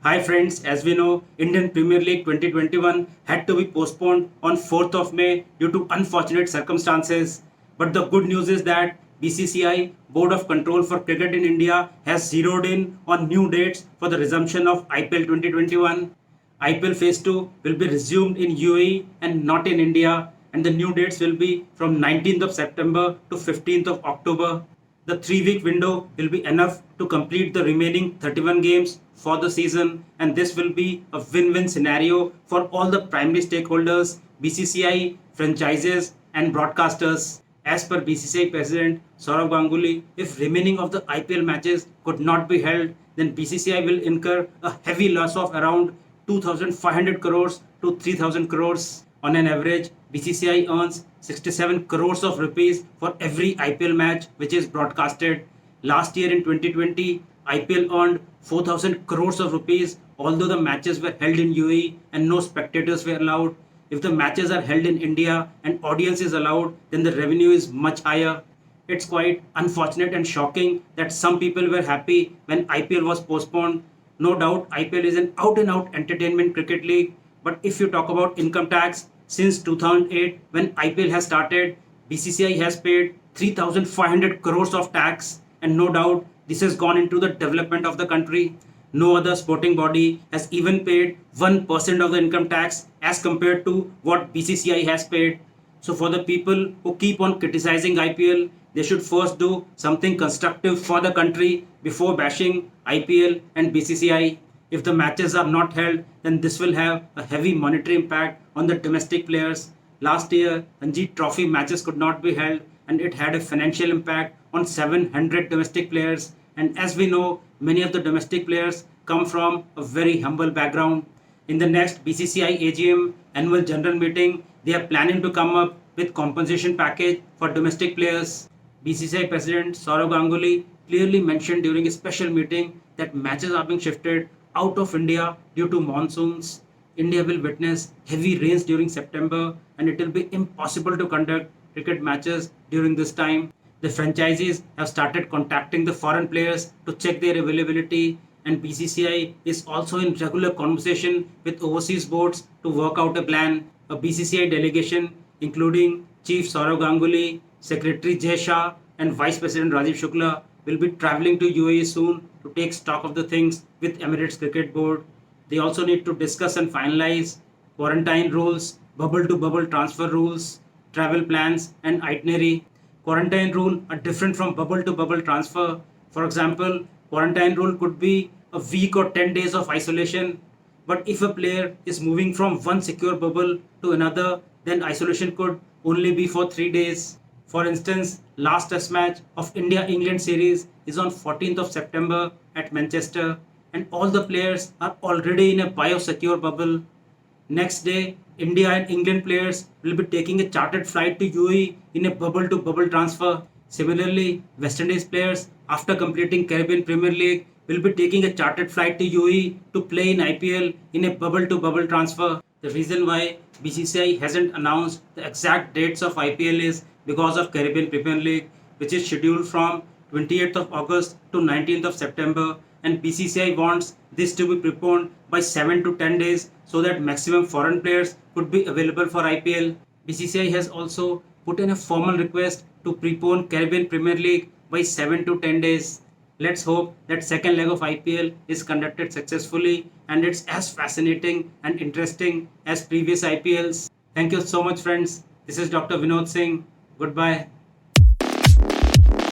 Hi friends, as we know, Indian Premier League 2021 had to be postponed on 4th of May due to unfortunate circumstances. But the good news is that BCCI, Board of Control for Cricket in India, has zeroed in on new dates for the resumption of IPL 2021. IPL Phase-2 will be resumed in UAE and not in India, and the new dates will be from 19th of September to 15th of October. The 3-week window will be enough to complete the remaining 31 games for the season, and this will be a win-win scenario for all the primary stakeholders, BCCI, franchises, and broadcasters. As per BCCI President Saurav Ganguly, if remaining of the IPL matches could not be held, then BCCI will incur a heavy loss of around 2,500 crores to 3,000 crores. On an average, BCCI earns 67 crores of rupees for every IPL match which is broadcasted. Last year in 2020, IPL earned 4,000 crores of rupees, although the matches were held in UAE and no spectators were allowed. If the matches are held in India and audience is allowed, then the revenue is much higher. It's quite unfortunate and shocking that some people were happy when IPL was postponed. No doubt, IPL is an out and out entertainment cricket league. But if you talk about income tax, since 2008, when IPL has started, BCCI has paid 3,500 crores of tax, and no doubt this has gone into the development of the country. No other sporting body has even paid 1% of the income tax as compared to what BCCI has paid. So, for the people who keep on criticizing IPL, they should first do something constructive for the country before bashing IPL and BCCI. If the matches are not held, then this will have a heavy monetary impact on the domestic players. Last year, Ranji Trophy matches could not be held, and it had a financial impact on 700 domestic players. And as we know, many of the domestic players come from a very humble background. In the next BCCI AGM annual general meeting, they are planning to come up with compensation package for domestic players. BCCI President Saurav Ganguly clearly mentioned during a special meeting that matches are being shifted out of India due to monsoons. India will witness heavy rains during September, and it will be impossible to conduct cricket matches during this time. The franchisees have started contacting the foreign players to check their availability, and BCCI is also in regular conversation with overseas boards to work out a plan. A BCCI delegation, including Chief Saurav Ganguly, Secretary Jay Shah, and Vice President Rajiv Shukla, will be traveling to UAE soon to take stock of the things with Emirates Cricket Board. They also need to discuss and finalize quarantine rules, bubble to bubble transfer rules, travel plans, and itinerary. Quarantine rule are different from bubble to bubble transfer. For example, quarantine rule could be a week or 10 days of isolation. But if a player is moving from one secure bubble to another, then isolation could only be for 3 days. For instance, last test match of India-England series is on 14th of September at Manchester, and all the players are already in a biosecure bubble. Next day, India and England players will be taking a chartered flight to UAE in a bubble-to-bubble transfer. Similarly, West Indies players, after completing Caribbean Premier League, will be taking a chartered flight to UAE to play in IPL in a bubble-to-bubble transfer. The reason why BCCI hasn't announced the exact dates of IPL is because of Caribbean Premier League, which is scheduled from 28th of August to 19th of September, and BCCI wants this to be preponed by 7 to 10 days so that maximum foreign players could be available for IPL. BCCI has also put in a formal request to prepone Caribbean Premier League by 7 to 10 days. Let's hope that second leg of IPL is conducted successfully and it's as fascinating and interesting as previous IPLs. Thank you so much friends. This is Dr. Vinod Singh. Goodbye.